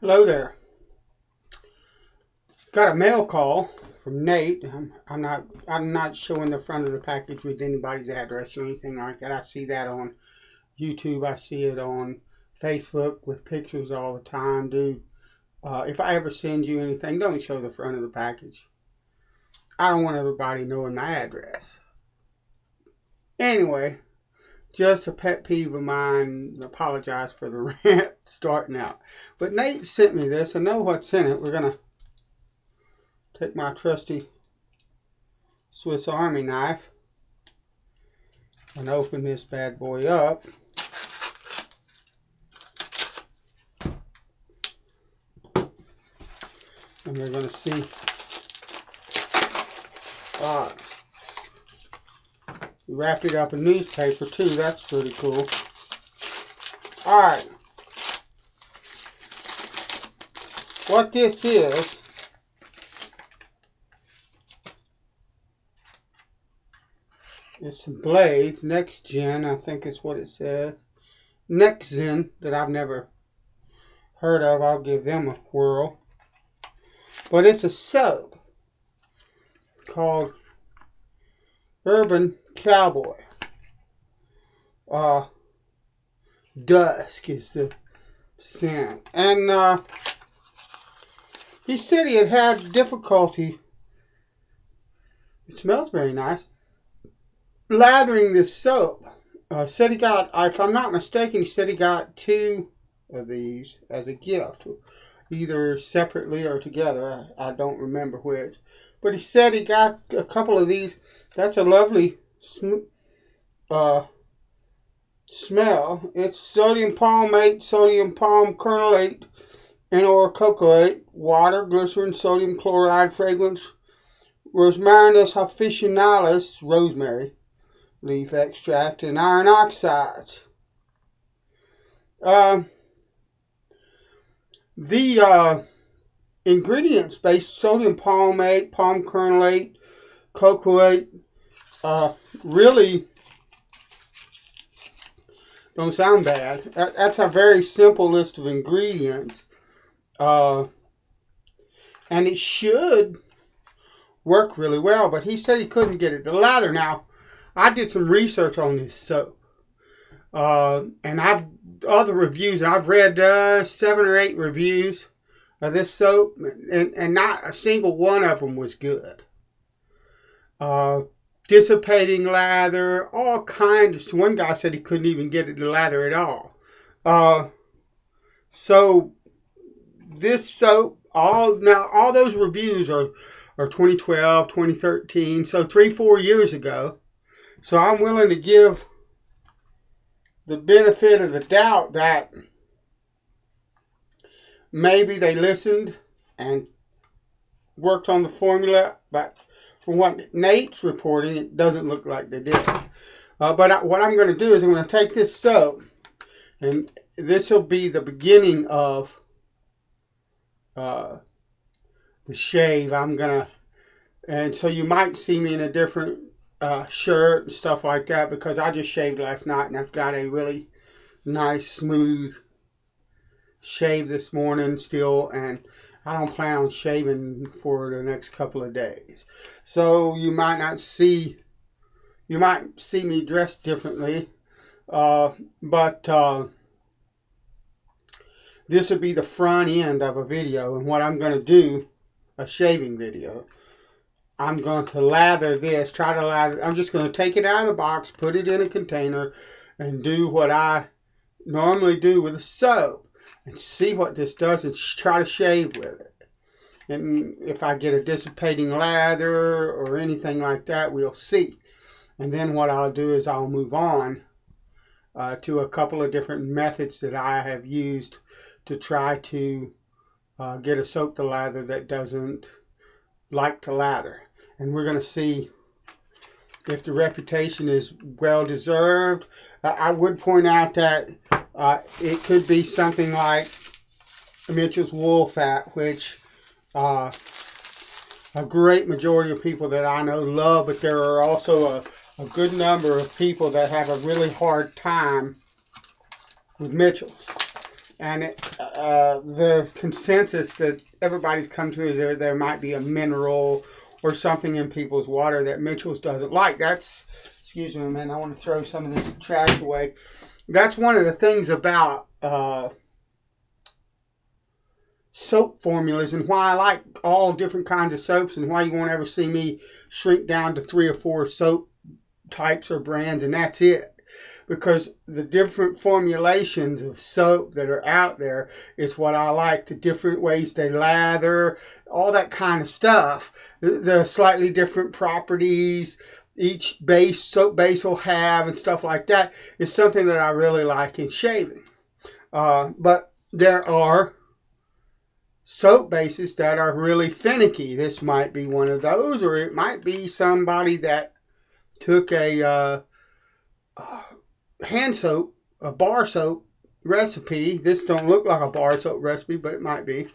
Hello there. Got a mail call from Nate. I'm not showing the front of the package with anybody's address or anything like that. I see that on YouTube. I see it on Facebook with pictures all the time, dude. If I ever send you anything, don't show the front of the package. I don't want everybody knowing my address. Anyway, just a pet peeve of mine. Apologize for the rant starting out. But Nate sent me this. I know what's in it. We're going to take my trusty Swiss Army knife and open this bad boy up. And we're going to see. We wrapped it up in newspaper too. That's pretty cool. Alright. What this is some blades. Next Gen, I think is what it says. Next Gen, that I've never heard of. I'll give them a whirl. But it's a soap called Herban Cowboy. Dusk is the scent. And he said he had difficulty. It smells very nice. Lathering this soap. Said he got, if I'm not mistaken, he said he got 2 of these as a gift, either separately or together. I don't remember which, but he said he got a couple of these. That's a lovely smell. It's sodium palmate, sodium palm kernelate, and or cocoate, water, glycerin, sodium chloride, fragrance, rosmarinus officinalis, rosemary leaf extract, and iron oxides. The ingredients based sodium palmate, palm kernelate, cocoate, really don't sound bad. That's a very simple list of ingredients. And it should work really well, but he said he couldn't get it to lather. Now, I did some research on this soap. And other reviews, and I've read 7 or 8 reviews of this soap, and not a single one of them was good. Dissipating lather, all kinds. One guy said he couldn't even get it to lather at all. So this soap, all those reviews are 2012, 2013, so 3-4 years ago. So I'm willing to give the benefit of the doubt that maybe they listened and worked on the formula, but from what Nate's reporting, it doesn't look like they did. But what I'm going to do is I'm going to take this soap, and this will be the beginning of the shave. And so you might see me in a different shirt and stuff like that, because I just shaved last night and I've got a really nice smooth shave this morning still, and I don't plan on shaving for the next couple of days. So you might see me dressed differently, but this would be the front end of a video. And what I'm going to do, a shaving video, I'm going to lather this, I'm just going to take it out of the box, put it in a container, and do what I normally do with a soap, and see what this does, and try to shave with it. And if I get a dissipating lather or anything like that, we'll see. And then what I'll do is I'll move on to a couple of different methods that I have used to try to get a soap to lather that doesn't like to lather. And we're going to see if the reputation is well deserved. I would point out that it could be something like Mitchell's wool fat, which a great majority of people that I know love, but there are also a good number of people that have a really hard time with Mitchell's. And the consensus that everybody's come to is there might be a mineral or something in people's water that Mitchell's doesn't like. That's, excuse me, man, I want to throw some of this trash away. That's one of the things about soap formulas and why I like all different kinds of soaps and why you won't ever see me shrink down to 3 or 4 soap types or brands and that's it. Because the different formulations of soap that are out there is what I like. The different ways they lather, all that kind of stuff. The slightly different properties each soap base will have and stuff like that is something that I really like in shaving. But there are soap bases that are really finicky. This might be one of those, or it might be somebody that took a hand soap, a bar soap recipe. This don't look like a bar soap recipe, but it might be.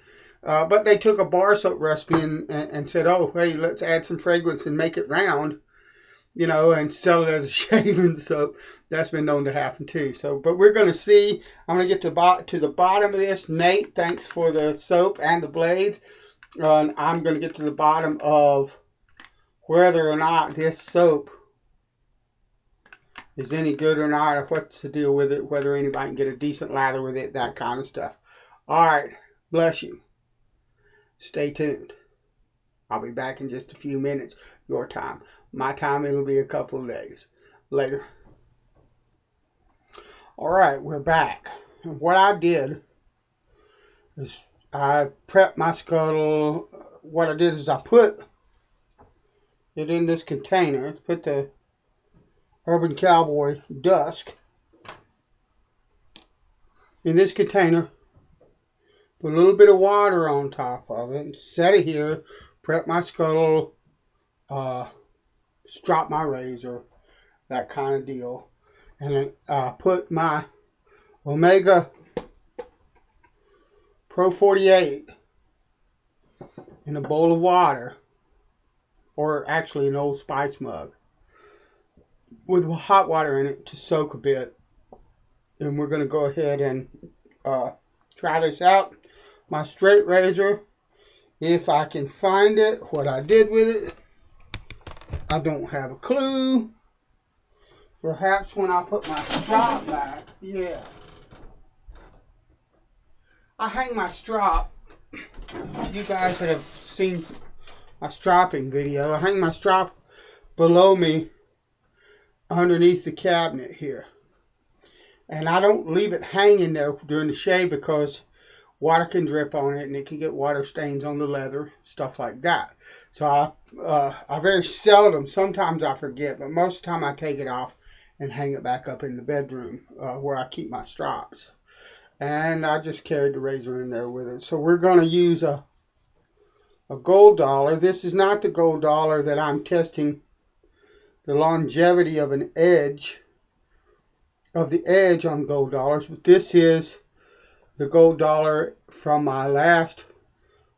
But they took a bar soap recipe and said, oh, hey, let's add some fragrance and make it round, you know, and sell it as a shaving soap. That's been known to happen too. So, but we're going to see. I'm going to get to the bottom of this. Nate, thanks for the soap and the blades. And I'm going to get to the bottom of whether or not this soap is any good or not, or what's the deal with it, whether anybody can get a decent lather with it, that kind of stuff. All right, bless you. Stay tuned. I'll be back in just a few minutes. Your time. My time, it'll be a couple of days. Later. All right, we're back. And what I did is I prepped my scuttle. What I did is I put it in this container. Put the Herban Cowboy Dusk in this container, put a little bit of water on top of it, and set it here, prep my scuttle, strop my razor, that kind of deal, and then put my Omega Pro 48 in a bowl of water, or actually an Old Spice mug, with hot water in it to soak a bit. And we're going to go ahead and try this out. My straight razor, if I can find it, what I did with it, I don't have a clue. Perhaps when I put my strop back, yeah. I hang my strop. You guys that have seen my stropping video, I hang my strop below me underneath the cabinet here. And I don't leave it hanging there during the shave because water can drip on it and it can get water stains on the leather, stuff like that. So I very seldom, sometimes I forget, but most of the time I take it off and hang it back up in the bedroom where I keep my strops. And I just carried the razor in there with it. So we're going to use a gold dollar. This is not the gold dollar that I'm testing the longevity of an edge, of the edge on gold dollars, but this is the gold dollar from my last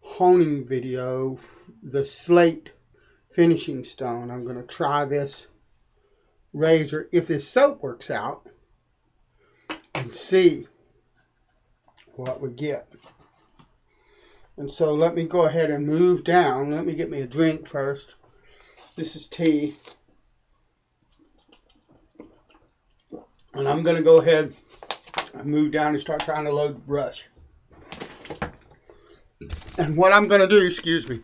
honing video, the slate finishing stone. I'm going to try this razor, if this soap works out, and see what we get. And so let me go ahead and move down. Let me get me a drink first. This is tea. And I'm going to go ahead and move down and start trying to load the brush. And what I'm going to do, excuse me,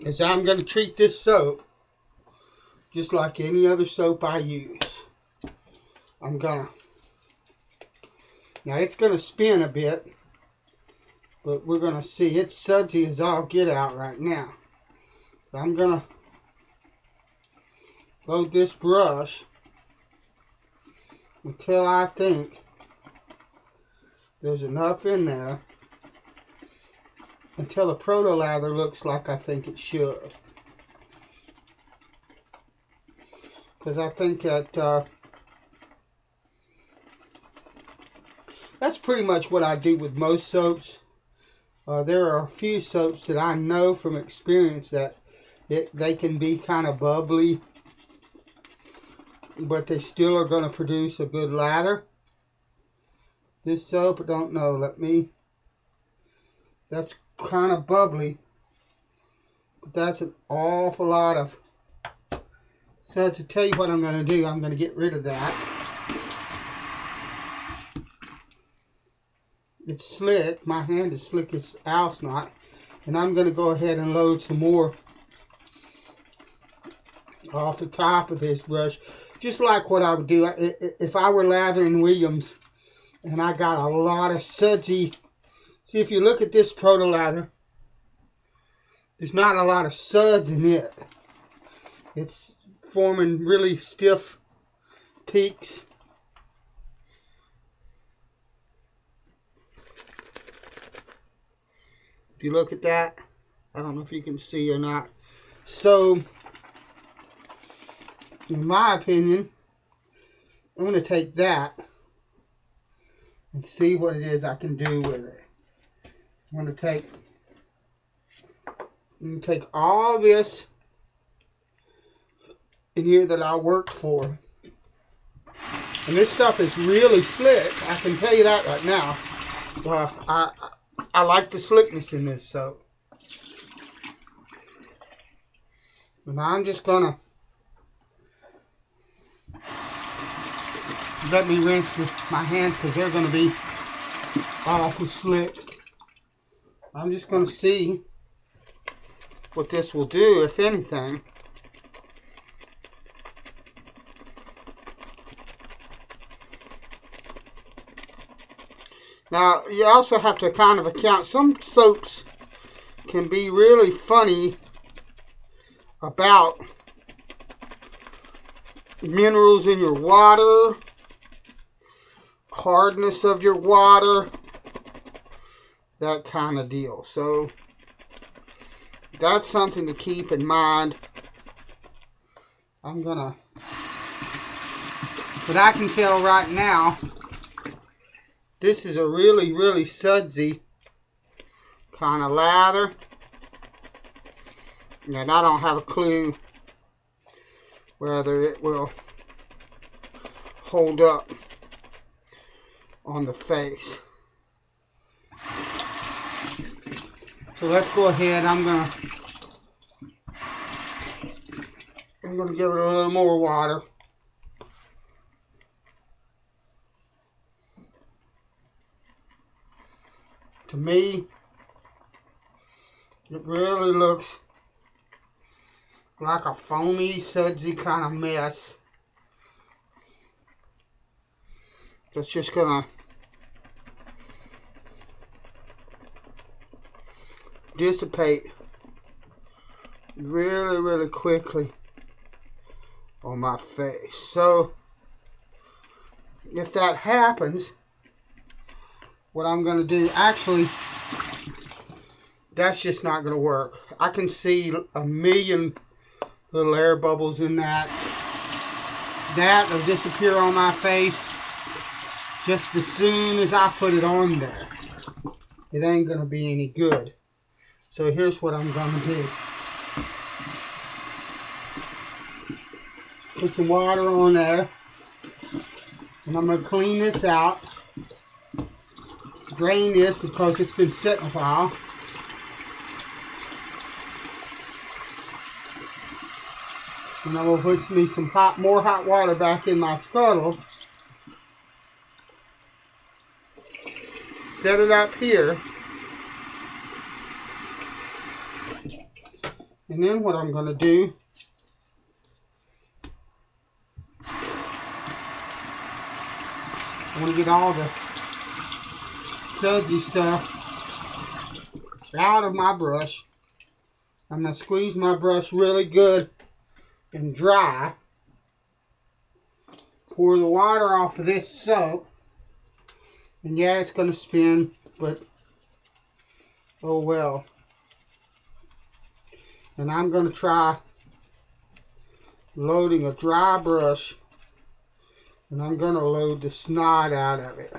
is I'm going to treat this soap just like any other soap I use. I'm going to, now it's going to spin a bit, but we're going to see. It's sudsy as all get out right now. So I'm going to load this brush until I think there's enough in there, until the proto lather looks like I think it should. Because I think that that's pretty much what I do with most soaps. There are a few soaps that I know from experience that they can be kind of bubbly. but they still are going to produce a good lather. This soap, I don't know. That's kind of bubbly, but that's an awful lot of. So to tell you what I'm going to do, I'm going to get rid of that. It's slick. My hand is slick as owl's knot. And I'm going to go ahead and load some more off the top of this brush. Just like what I would do if I were lathering Williams and I got a lot of sudsy. See, if you look at this proto lather, there's not a lot of suds in it. It's forming really stiff peaks. If you look at that, I don't know if you can see or not. So, in my opinion, I'm going to take that and see what it is I can do with it. I'm going to take all this in here that I worked for. And this stuff is really slick. I can tell you that right now. I like the slickness in this soap. And I'm just going to let me rinse my hands because they're going to be awful slick. I'm just going to see what this will do, if anything. Now, you also have to kind of account, some soaps can be really funny about minerals in your water, hardness of your water, that kind of deal. So, that's something to keep in mind. But I can tell right now, this is a really, really sudsy kind of lather. And I don't have a clue whether it will hold up on the face. So let's go ahead. I'm gonna give it a little more water. To me, it really looks like a foamy, sudsy kind of mess. That's just gonna dissipate really, really quickly on my face. So, if that happens, what I'm going to do, actually, that's just not going to work. I can see a million little air bubbles in that. That will disappear on my face just as soon as I put it on there. It ain't going to be any good. So here's what I'm going to do. Put some water on there. And I'm going to clean this out. Drain this because it's been sitting a while. And I'm going to put me some more hot water back in my scuttle. Set it up here. And then what I'm going to do, I want to get all the sudsy stuff out of my brush. I'm going to squeeze my brush really good and dry. Pour the water off of this soap. And yeah, it's going to spin, but oh well. And I'm going to try loading a dry brush. And I'm going to load the snot out of it.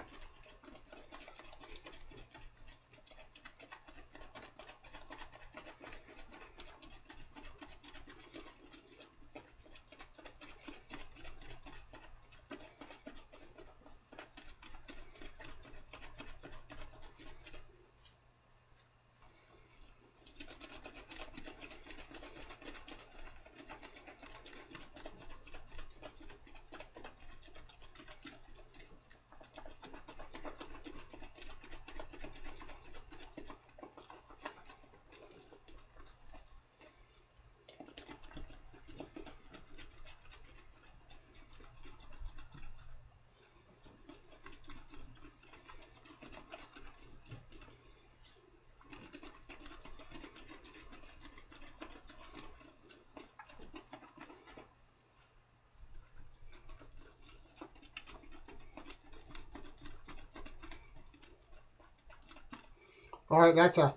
Alright, that's a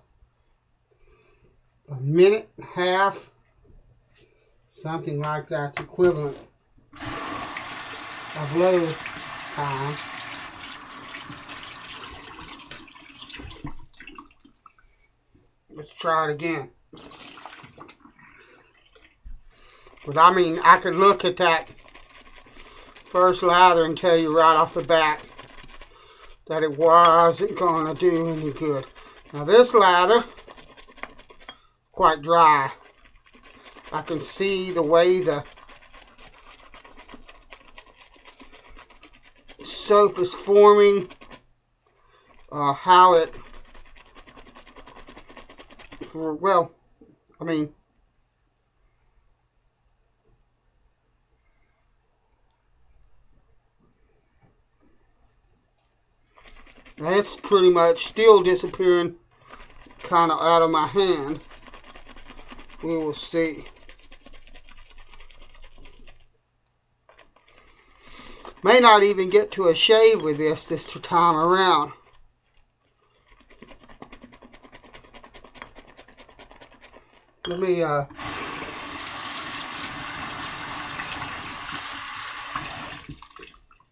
minute and a half. Something like that's equivalent of load time. Let's try it again. But I mean, I could look at that first lather and tell you right off the bat that it wasn't going to do any good. Now this lather, quite dry. I can see the way the soap is forming, how it, well, I mean, it's pretty much still disappearing kind of out of my hand. We will see. May not even get to a shave with this time around. Let me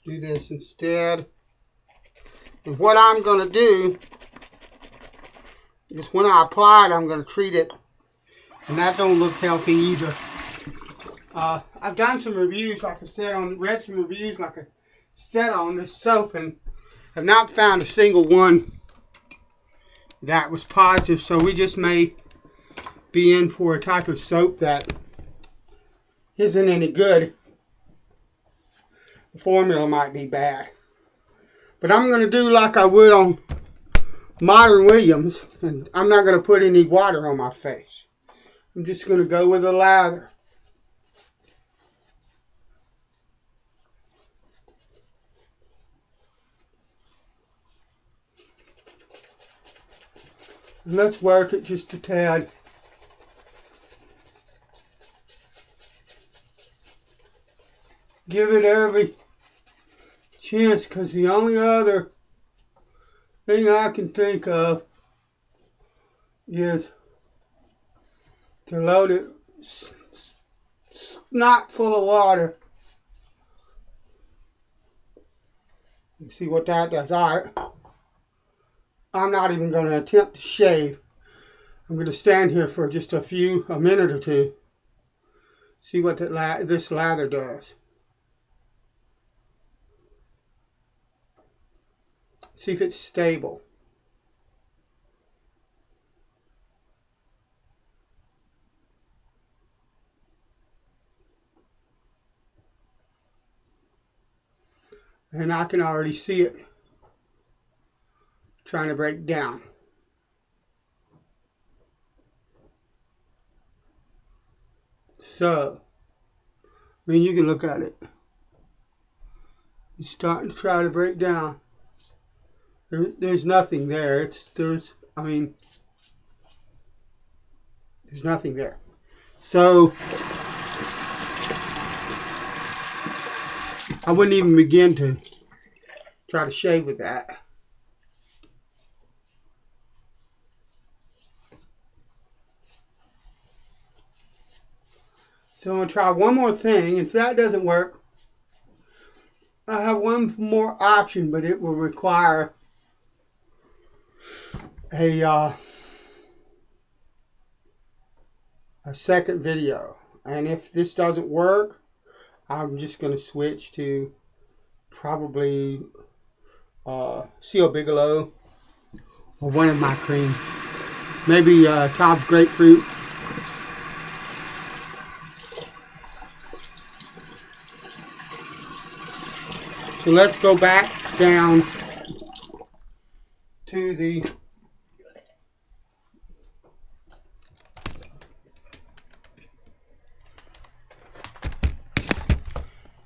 do this instead. And what I'm going to do is when I apply it, I'm going to treat it. And that don't look healthy either. I've done some reviews, like I said, read some reviews, like I said, on this soap, and have not found a single one that was positive. So we just may be in for a type of soap that isn't any good. The formula might be bad. But I'm going to do like I would on Modern Williams, and I'm not going to put any water on my face. I'm just going to go with a lather. Let's work it just a tad. Give it every chance, because the only other thing I can think of is to load it not full of water. You see what that does. Alright. I'm not even going to attempt to shave. I'm going to stand here for just a minute or two. See what this lather does. See if it's stable. And I can already see it trying to break down. So, I mean, you can look at it. It's starting to try to break down. There's nothing there. There's nothing there. So I wouldn't even begin to try to shave with that. So I'm going to try one more thing. If that doesn't work, I have one more option, but it will require a second video. And if this doesn't work, I'm just going to switch to probably Seal Bigelow or one of my creams. Maybe Tops Grapefruit. So let's go back down to the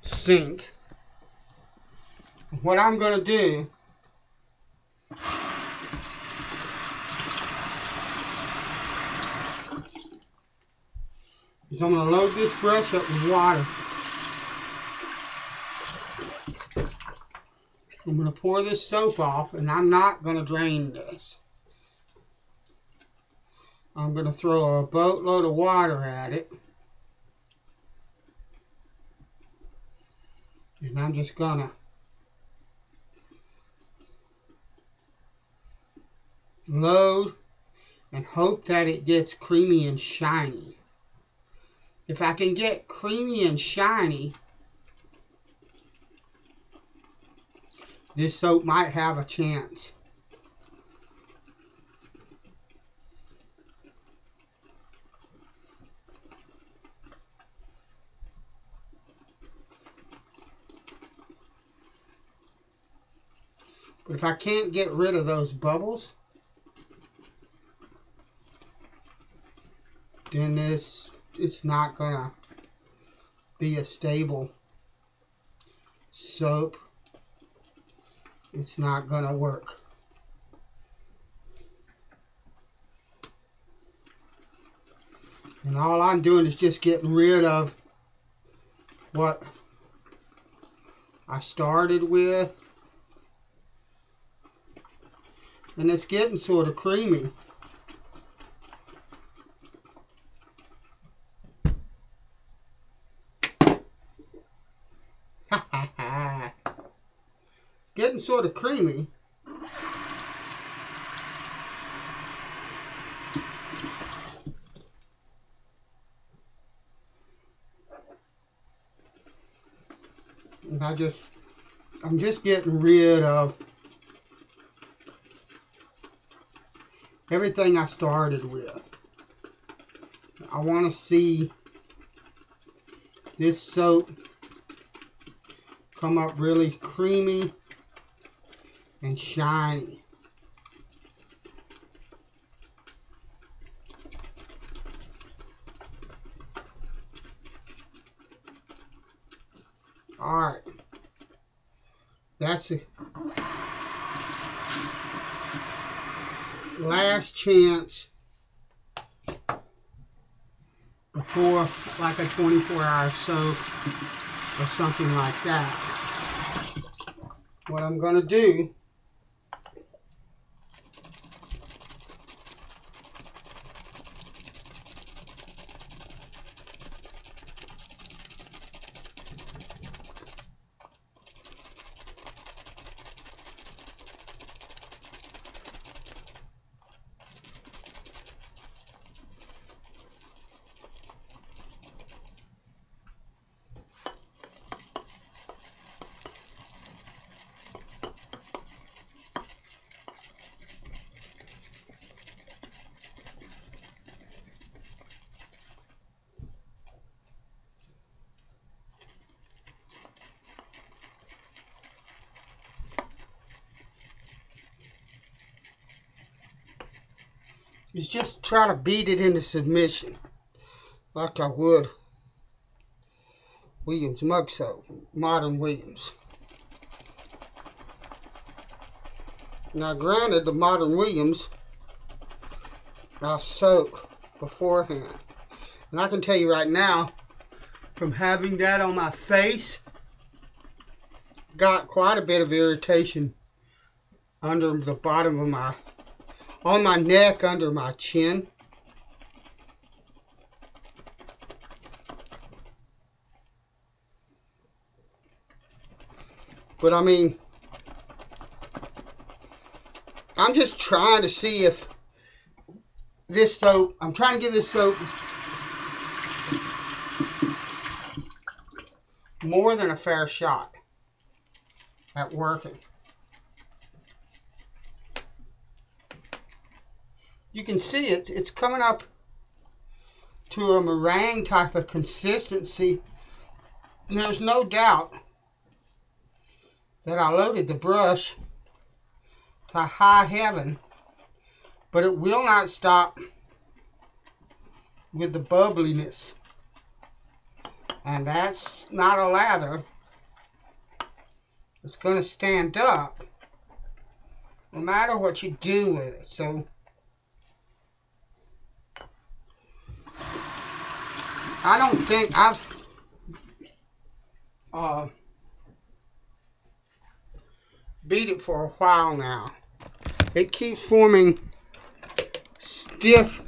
sink. What I'm going to do is I'm going to load this brush up with water. I'm going to pour this soap off, and I'm not going to drain this. I'm going to throw a boatload of water at it. And I'm just going to load and hope that it gets creamy and shiny. If I can get creamy and shiny, this soap might have a chance. But if I can't get rid of those bubbles, then it's not gonna be a stable soap. It's not gonna work. And all I'm doing is just getting rid of what I started with. And it's getting sort of creamy. It's getting sort of creamy. And I'm just getting rid of everything I started with. I want to see this soap come up really creamy and shiny. Alright. That's it. Last chance before like a 24-hour soak or something like that. What I'm going to do is just try to beat it into submission like I would Williams mug soap, modern Williams. Now granted, the modern Williams I soak beforehand, and I can tell you right now, from having that on my face, got quite a bit of irritation under the bottom of my, on my neck, under my chin. But I mean, I'm just trying to see if this soap, I'm trying to give this soap more than a fair shot at working. You can see it's coming up to a meringue type of consistency. And there's no doubt that I loaded the brush to high heaven, but it will not stop with the bubbliness. And that's not a lather. It's going to stand up no matter what you do with it. So I don't think I've beat it for a while now. It keeps forming stiff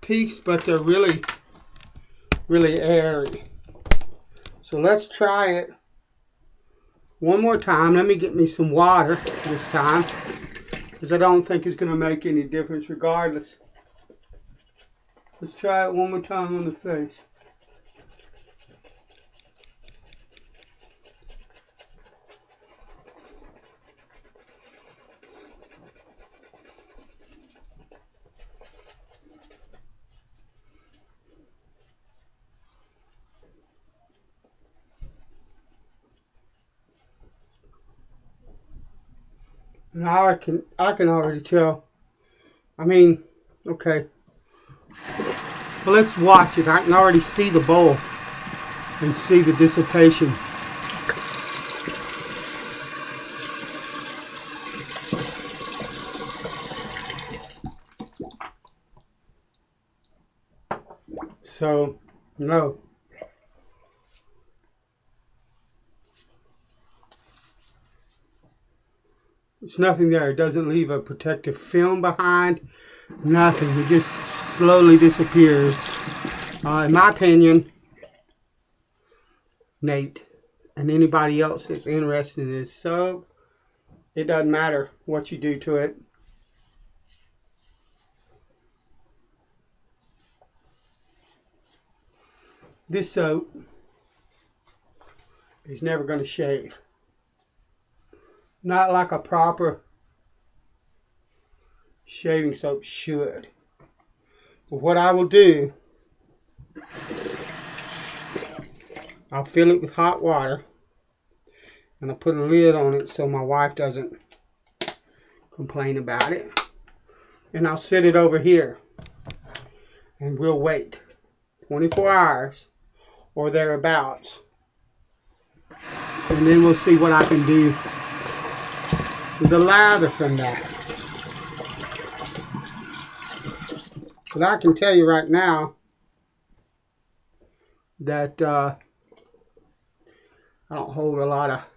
peaks, but they're really, really airy. So let's try it one more time. Let me get me some water this time, because I don't think it's going to make any difference regardless. Let's try it one more time on the face. Now I can already tell. I mean, okay. Well, let's watch it. I can already see the bowl and see the dissipation. So, no. There's nothing there. It doesn't leave a protective film behind. Nothing. It just slowly disappears. In my opinion, Nate, and anybody else that's interested in this soap, it doesn't matter what you do to it. This soap is never going to shave. Not like a proper shaving soap should. But what I will do, I'll fill it with hot water, and I'll put a lid on it so my wife doesn't complain about it. And I'll set it over here, and we'll wait 24 hours or thereabouts. And then we'll see what I can do with the lather from that. But I can tell you right now that I don't hold a lot of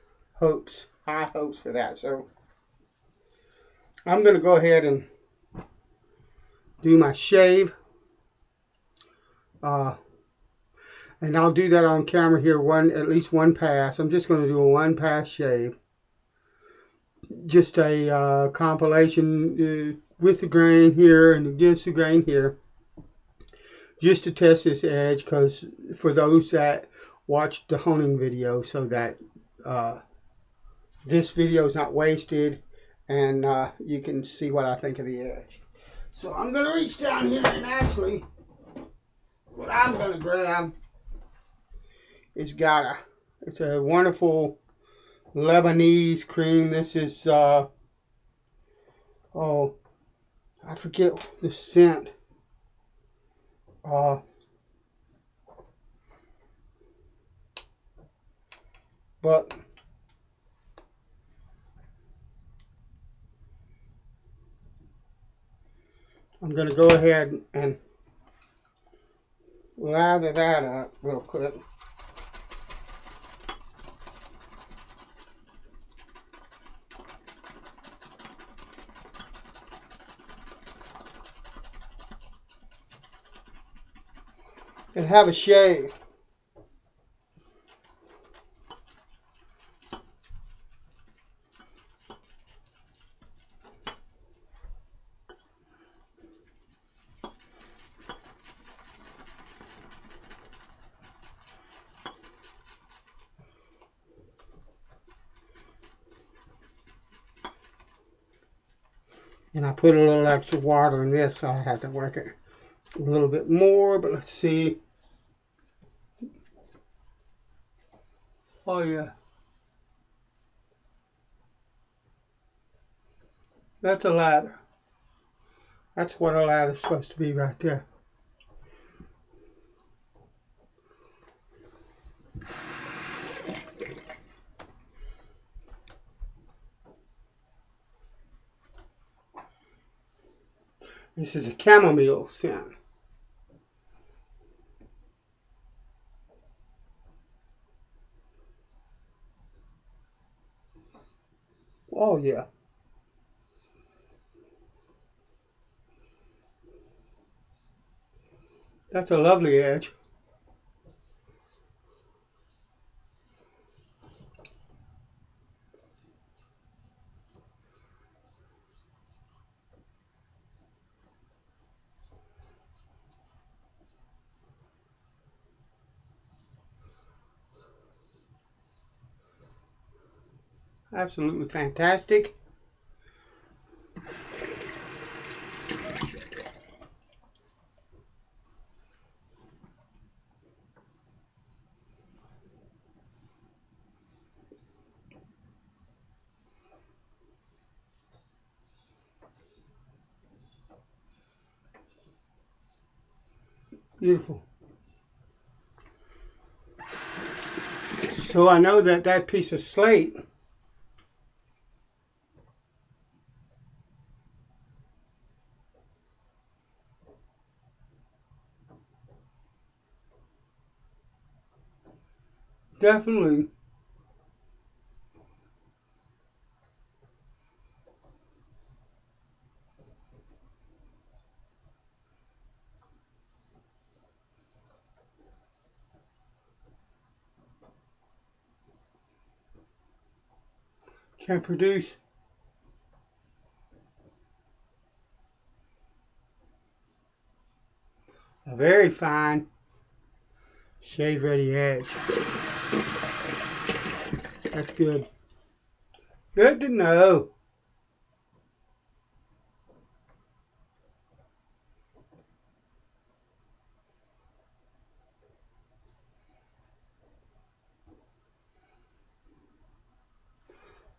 high hopes for that. So I'm going to go ahead and do my shave. And I'll do that on camera here at least one pass. I'm just going to do a one pass shave. Just a compilation with the grain here and against the grain here. Just to test this edge, because for those that watched the honing video, so that this video is not wasted and you can see what I think of the edge. So I'm going to reach down here, and actually what I'm going to grab is it's a wonderful Lebanese cream. This is I forget the scent. But I'm going to go ahead and lather that up real quick. And have a shave. And I put a little extra water in this, so I have to work it a little bit more, but let's see. Oh yeah. That's a lather. That's what a lather's supposed to be right there. This is a chamomile scent. Oh yeah. That's a lovely edge. Absolutely fantastic. Beautiful. So I know that that piece of slate definitely can produce a very fine shave ready edge. That's good. Good to know.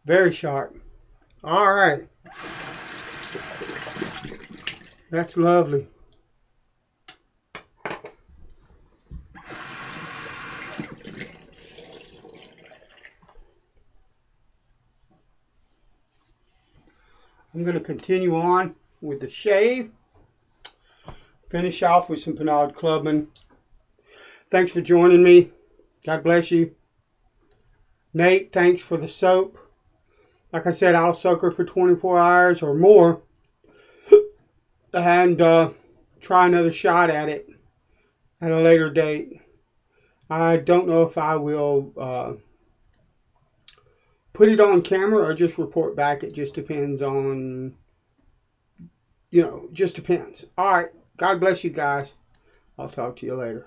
Very sharp. All right. That's lovely. I'm going to continue on with the shave. Finish off with some Pinard Clubman. Thanks for joining me. God bless you. Nate, thanks for the soap. Like I said, I'll soak her for 24 hours or more and try another shot at it at a later date. I don't know if I will put it on camera or just report back. It just depends on, just depends. All right. God bless you guys. I'll talk to you later.